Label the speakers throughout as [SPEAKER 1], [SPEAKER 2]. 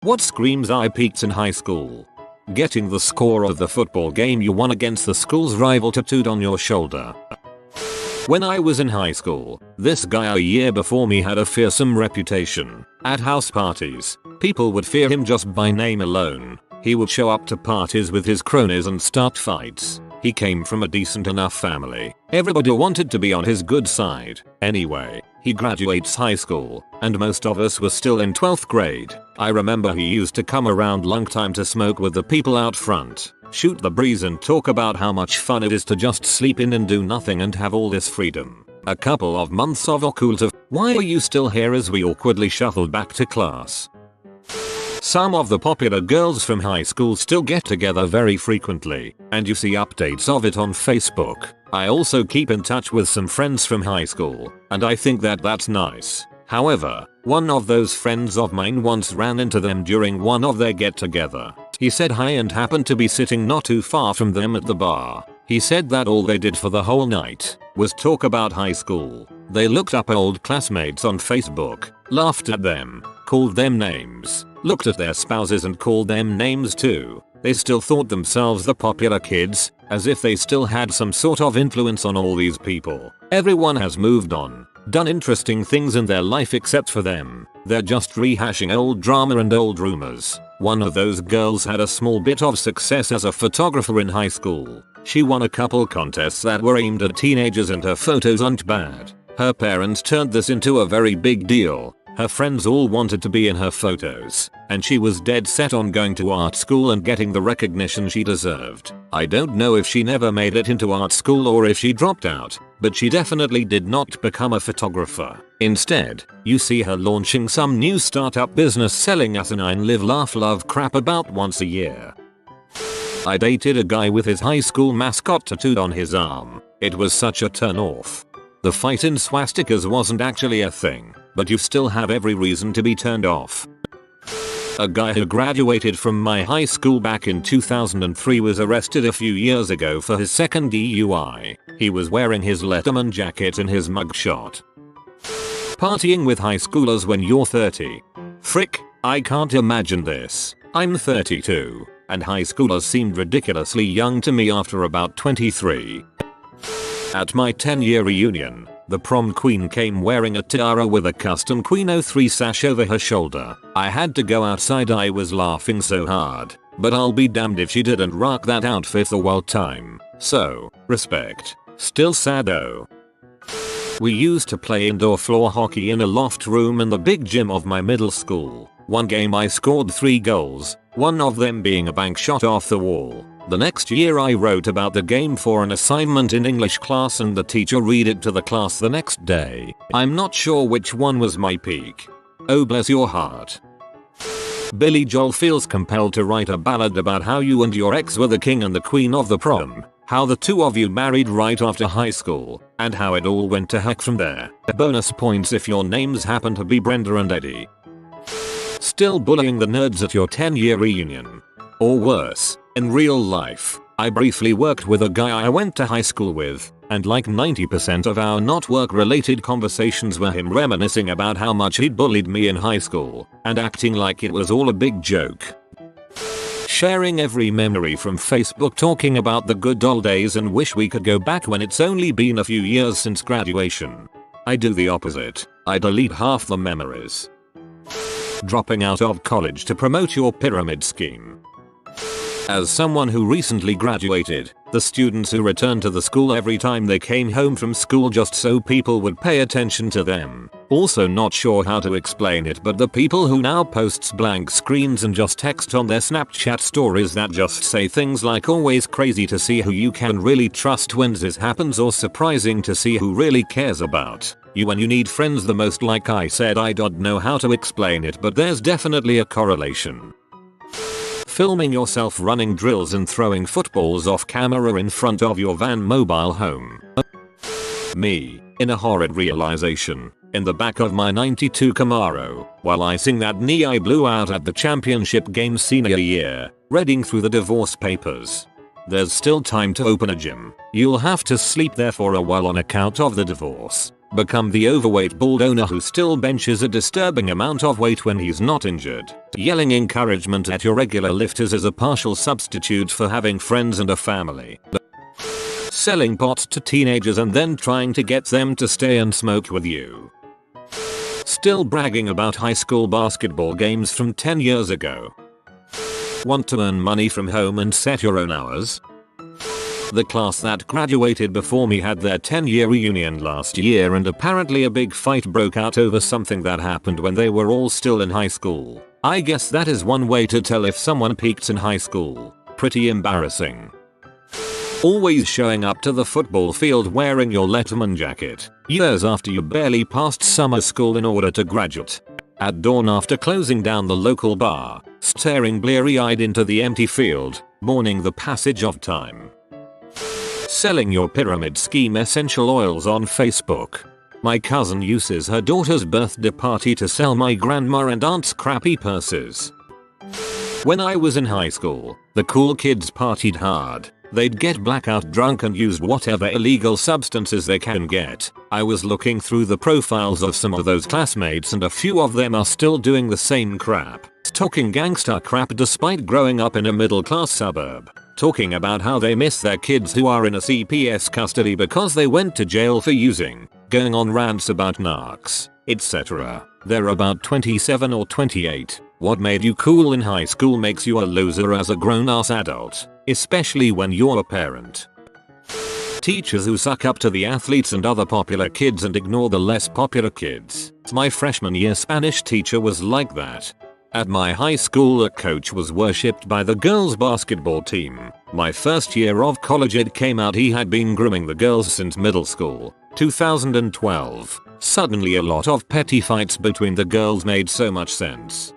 [SPEAKER 1] What screams I peaked in high school? Getting the score of the football game you won against the school's rival tattooed on your shoulder. When I was in high school, this guy a year before me had a fearsome reputation. At house parties, people would fear him just by name alone. He would show up to parties with his cronies and start fights. He came from a decent enough family. Everybody wanted to be on his good side. Anyway, he graduates high school, and most of us were still in 12th grade. I remember he used to come around lunchtime to smoke with the people out front, shoot the breeze and talk about how much fun it is to just sleep in and do nothing and have all this freedom. A couple of months of occult of "Why are you still here?" as we awkwardly shuffled back to class. Some of the popular girls from high school still get together very frequently, and you see updates of it on Facebook. I also keep in touch with some friends from high school, and I think that that's nice. However, one of those friends of mine once ran into them during one of their get-together. He said hi and happened to be sitting not too far from them at the bar. He said that all they did for the whole night was talk about high school. They looked up old classmates on Facebook, laughed at them, called them names, looked at their spouses and called them names too. They still thought themselves the popular kids, as if they still had some sort of influence on all these people. Everyone has moved on, done interesting things in their life except for them. They're just rehashing old drama and old rumors. One of those girls had a small bit of success as a photographer in high school. She won a couple contests that were aimed at teenagers and her photos aren't bad. Her parents turned this into a very big deal. Her friends all wanted to be in her photos, and she was dead set on going to art school and getting the recognition she deserved. I don't know if she never made it into art school or if she dropped out, but she definitely did not become a photographer. Instead, you see her launching some new startup business selling asinine live laugh love crap about once a year. I dated a guy with his high school mascot tattooed on his arm. It was such a turn off. The fight in swastikas wasn't actually a thing, but you still have every reason to be turned off. A guy who graduated from my high school back in 2003 was arrested a few years ago for his second DUI. He was wearing his Letterman jacket in his mugshot. Partying with high schoolers when you're 30. Frick, I can't imagine this. I'm 32, and high schoolers seemed ridiculously young to me after about 23. At my 10-year reunion, the prom queen came wearing a tiara with a custom Queen 03 sash over her shoulder. I had to go outside, I was laughing so hard, but I'll be damned if she didn't rock that outfit the whole time. So, respect. Still sad though. We used to play indoor floor hockey in a loft room in the big gym of my middle school. One game I scored 3 goals, one of them being a bank shot off the wall. The next year I wrote about the game for an assignment in English class and the teacher read it to the class the next day. I'm not sure which one was my peak. Oh bless your heart. Billy Joel feels compelled to write a ballad about how you and your ex were the king and the queen of the prom, how the two of you married right after high school, and how it all went to heck from there. Bonus points if your names happen to be Brenda and Eddie. Still bullying the nerds at your 10-year reunion. Or worse, in real life, I briefly worked with a guy I went to high school with, and like 90% of our not work related conversations were him reminiscing about how much he'd bullied me in high school, and acting like it was all a big joke. Sharing every memory from Facebook, talking about the good old days and wish we could go back when it's only been a few years since graduation. I do the opposite. I delete half the memories. Dropping out of college to promote your pyramid scheme. As someone who recently graduated, the students who returned to the school every time they came home from school just so people would pay attention to them. Also not sure how to explain it, but the people who now posts blank screens and just text on their Snapchat stories that just say things like always crazy to see who you can really trust when this happens or surprising to see who really cares about you when you need friends the most. Like I said, I don't know how to explain it, but there's definitely a correlation. Filming yourself running drills and throwing footballs off camera in front of your van mobile home. Me, in a horrid realization, in the back of my 92 Camaro, while icing that knee I blew out at the championship game senior year, reading through the divorce papers. There's still time to open a gym. You'll have to sleep there for a while on account of the divorce. Become the overweight bald owner who still benches a disturbing amount of weight when he's not injured. Yelling encouragement at your regular lifters is a partial substitute for having friends and a family. Selling pot to teenagers and then trying to get them to stay and smoke with you. Still bragging about high school basketball games from 10 years ago. Want to earn money from home and set your own hours? The class that graduated before me had their 10-year reunion last year and apparently a big fight broke out over something that happened when they were all still in high school. I guess that is one way to tell if someone peaked in high school. Pretty embarrassing. Always showing up to the football field wearing your Letterman jacket, years after you barely passed summer school in order to graduate. At dawn after closing down the local bar, staring bleary-eyed into the empty field, mourning the passage of time. Selling your pyramid scheme essential oils on Facebook. My cousin uses her daughter's birthday party to sell my grandma and aunt's crappy purses. When I was in high school, the cool kids partied hard. They'd get blackout drunk and used whatever illegal substances they can get. I was looking through the profiles of some of those classmates and a few of them are still doing the same crap. Talking gangsta crap despite growing up in a middle class suburb. Talking about how they miss their kids who are in a CPS custody because they went to jail for using. Going on rants about narcs, etc. They're about 27 or 28. What made you cool in high school makes you a loser as a grown-ass adult. Especially when you're a parent. Teachers who suck up to the athletes and other popular kids and ignore the less popular kids. My freshman year Spanish teacher was like that. At my high school a coach was worshipped by the girls basketball team. My first year of college it came out he had been grooming the girls since middle school. 2012. Suddenly a lot of petty fights between the girls made so much sense.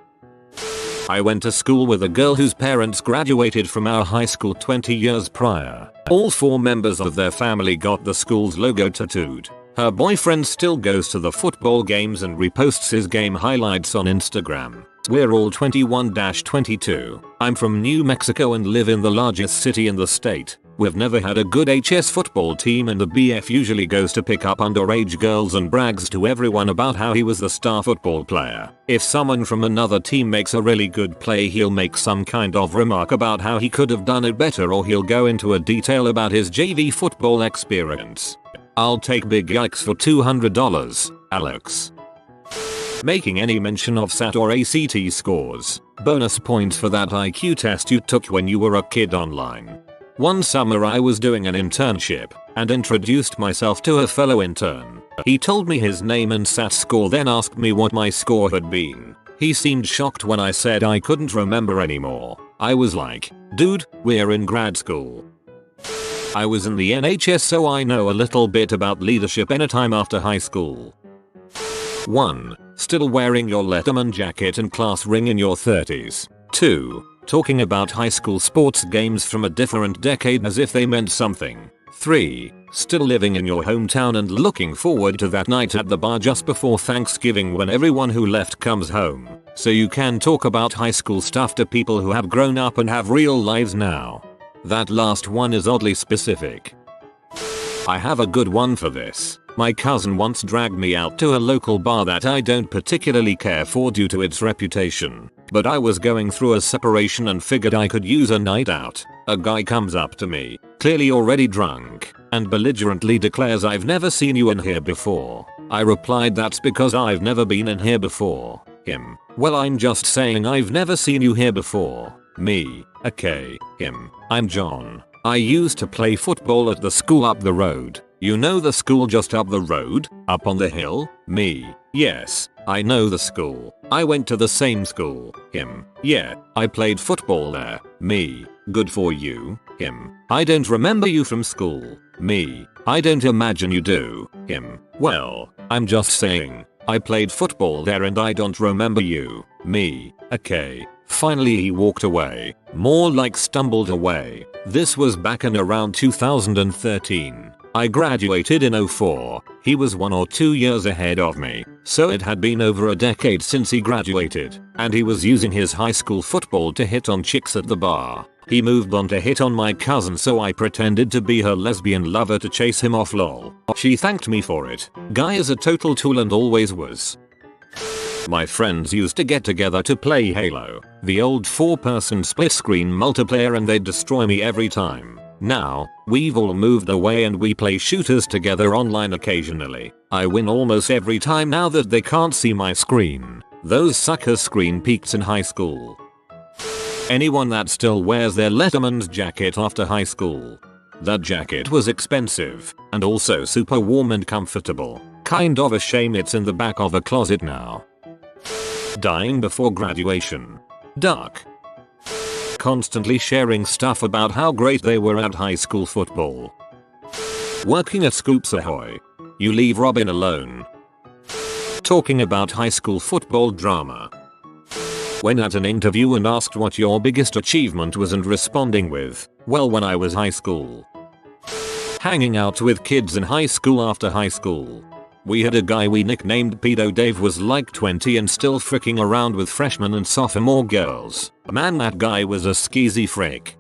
[SPEAKER 1] I went to school with a girl whose parents graduated from our high school 20 years prior. All 4 members of their family got the school's logo tattooed. Her boyfriend still goes to the football games and reposts his game highlights on Instagram. We're all 21-22. I'm from New Mexico and live in the largest city in the state. We've never had a good HS football team and the BF usually goes to pick up underage girls and brags to everyone about how he was the star football player. If someone from another team makes a really good play he'll make some kind of remark about how he could have done it better or he'll go into a detail about his JV football experience. I'll take big yikes for $200, Alex. Making any mention of SAT or ACT scores. Bonus points for that IQ test you took when you were a kid online. One summer I was doing an internship and introduced myself to a fellow intern. He told me his name and SAT score then asked me what my score had been. He seemed shocked when I said I couldn't remember anymore. I was like, dude, we're in grad school. I was in the NHS so I know a little bit about leadership anytime after high school. 1. Still wearing your Letterman jacket and class ring in your 30s. 2. Talking about high school sports games from a different decade as if they meant something. 3. Still living in your hometown and looking forward to that night at the bar just before Thanksgiving when everyone who left comes home. So you can talk about high school stuff to people who have grown up and have real lives now. That last one is oddly specific. I have a good one for this. My cousin once dragged me out to a local bar that I don't particularly care for due to its reputation. But I was going through a separation and figured I could use a night out. A guy comes up to me, clearly already drunk, and belligerently declares I've never seen you in here before. I replied that's because I've never been in here before. Him. Well I'm just saying I've never seen you here before. Me. Okay. Him. I'm John. I used to play football at the school up the road. You know the school just up the road? Up on the hill? Me. Yes. I know the school. I went to the same school. Him. Yeah. I played football there. Me. Good for you. Him. I don't remember you from school. Me. I don't imagine you do. Him. Well, I'm just saying. I played football there and I don't remember you. Me. Okay. Finally he walked away. More like stumbled away. This was back in around 2013. I graduated in '04, he was 1 or 2 years ahead of me, so it had been over a decade since he graduated, and he was using his high school football to hit on chicks at the bar. He moved on to hit on my cousin, so I pretended to be her lesbian lover to chase him off, lol. She thanked me for it. Guy is a total tool and always was. My friends used to get together to play Halo, the old 4-person split screen multiplayer, and they'd destroy me every time. Now, we've all moved away and we play shooters together online occasionally. I win almost every time now that they can't see my screen. Those suckers screen peeked in high school. Anyone that still wears their Letterman's jacket after high school. That jacket was expensive, and also super warm and comfortable. Kind of a shame it's in the back of a closet now. Dying before graduation. Duck. Constantly sharing stuff about how great they were at high school football. Working at Scoops Ahoy. You leave Robin alone. Talking about high school football drama. When at an interview and asked what your biggest achievement was and responding with, well, when I was high school. Hanging out with kids in high school after high school. We had a guy we nicknamed Pedo Dave, was like 20 and still fricking around with freshman and sophomore girls. Man, that guy was a skeezy frick.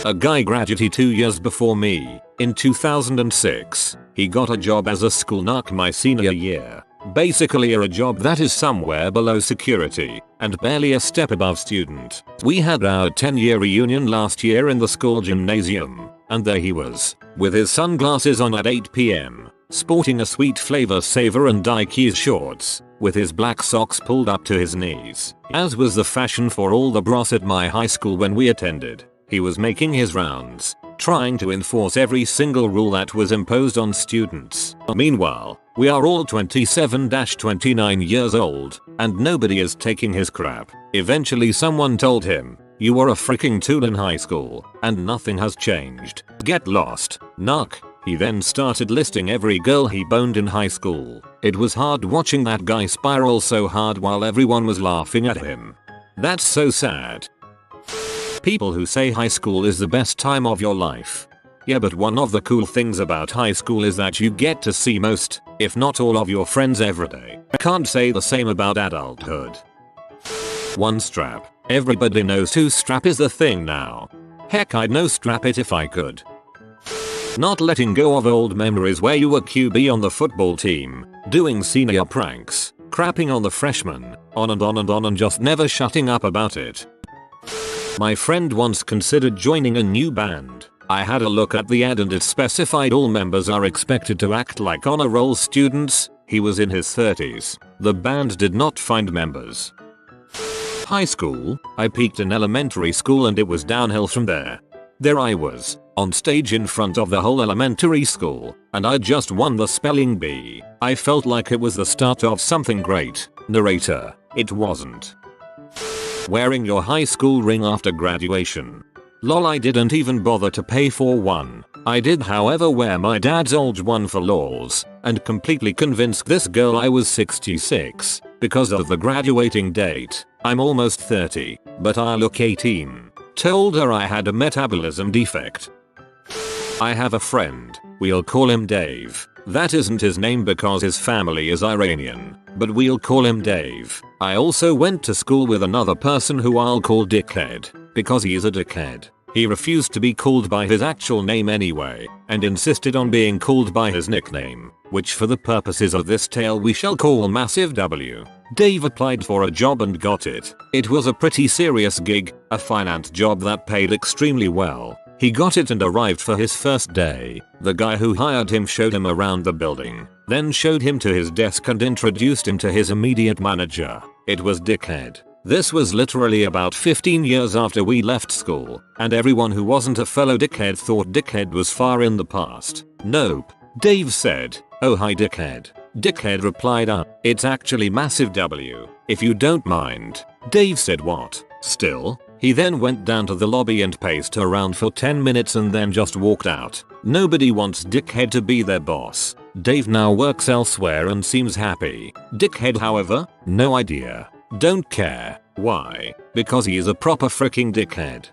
[SPEAKER 1] A guy graduated 2 years before me. In 2006, he got a job as a school narc my senior year. Basically a job that is somewhere below security and barely a step above student. We had our 10-year reunion last year in the school gymnasium, and there he was, with his sunglasses on at 8 PM. Sporting a sweet flavor saver and Dickies shorts, with his black socks pulled up to his knees, as was the fashion for all the bros at my high school when we attended. He was making his rounds, trying to enforce every single rule that was imposed on students. Meanwhile, we are all 27-29 years old, and nobody is taking his crap. Eventually someone told him, "You were a freaking tool in high school, and nothing has changed. Get lost, knock." He then started listing every girl he boned in high school. It was hard watching that guy spiral so hard while everyone was laughing at him. That's so sad. People who say high school is the best time of your life. Yeah, but one of the cool things about high school is that you get to see most, if not all, of your friends every day. Can't say the same about adulthood. One strap. Everybody knows two strap is the thing now. Heck, I'd no strap it if I could. Not letting go of old memories where you were QB on the football team, doing senior pranks, crapping on the freshmen, on and on and on, and just never shutting up about it. My friend once considered joining a new band. I had a look at the ad and it specified all members are expected to act like honor roll students. He was in his 30s. The band did not find members. High school, I peaked in elementary school and it was downhill from there. There I was, on stage in front of the whole elementary school, and I just won the spelling bee. I felt like it was the start of something great. Narrator, it wasn't. Wearing your high school ring after graduation. Lol, I didn't even bother to pay for one. I did however wear my dad's old one for lols, and completely convinced this girl I was 66, because of the graduating date. I'm almost 30, but I look 18. Told her I had a metabolism defect. I have a friend, we'll call him Dave. That isn't his name because his family is Iranian, but we'll call him Dave. I also went to school with another person who I'll call Dickhead, because he is a dickhead. He refused to be called by his actual name anyway, and insisted on being called by his nickname, which for the purposes of this tale we shall call Massive W. Dave applied for a job and got it. It was a pretty serious gig, a finance job that paid extremely well. He got it and arrived for his first day. The guy who hired him showed him around the building, then showed him to his desk and introduced him to his immediate manager. It was Dickhead. This was literally about 15 years after we left school, and everyone who wasn't a fellow Dickhead thought Dickhead was far in the past. Nope. Dave said, "Oh hi Dickhead." Dickhead replied, "It's actually Massive W, if you don't mind." Dave said, "What?" Still, he then went down to the lobby and paced around for 10 minutes and then just walked out. Nobody wants Dickhead to be their boss. Dave now works elsewhere and seems happy. Dickhead, however, no idea. Don't care. Why? Because he is a proper freaking dickhead.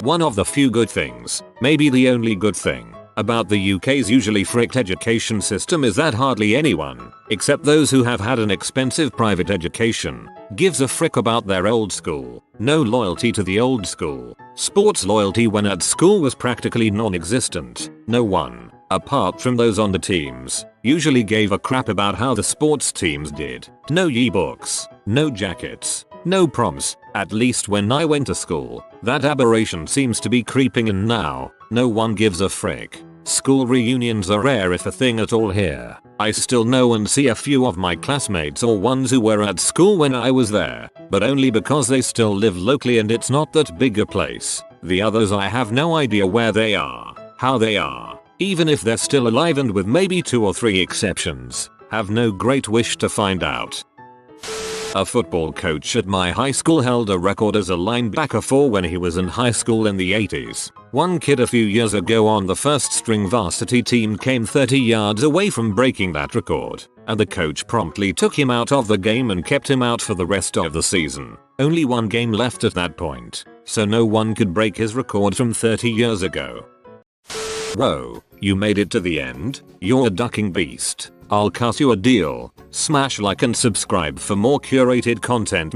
[SPEAKER 1] One of the few good things, maybe the only good thing, about the UK's usually fricked education system is that hardly anyone, except those who have had an expensive private education, gives a frick about their old school. No loyalty to the old school. Sports loyalty when at school was practically non-existent. No one, apart from those on the teams, usually gave a crap about how the sports teams did. No yearbooks, no jackets, no proms, at least when I went to school. That aberration seems to be creeping in now. No one gives a frick. School reunions are rare if a thing at all here. I still know and see a few of my classmates or ones who were at school when I was there, but only because they still live locally and it's not that big a place. The others I have no idea where they are, how they are, even if they're still alive, and with maybe 2 or 3 exceptions, have no great wish to find out. A football coach at my high school held a record as a linebacker for when he was in high school in the 80s. One kid a few years ago on the first string varsity team came 30 yards away from breaking that record, and the coach promptly took him out of the game and kept him out for the rest of the season. Only one game left at that point, so no one could break his record from 30 years ago. Whoa, you made it to the end? You're a ducking beast. I'll cut you a deal. Smash like and subscribe for more curated content.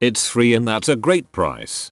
[SPEAKER 1] It's free and that's a great price.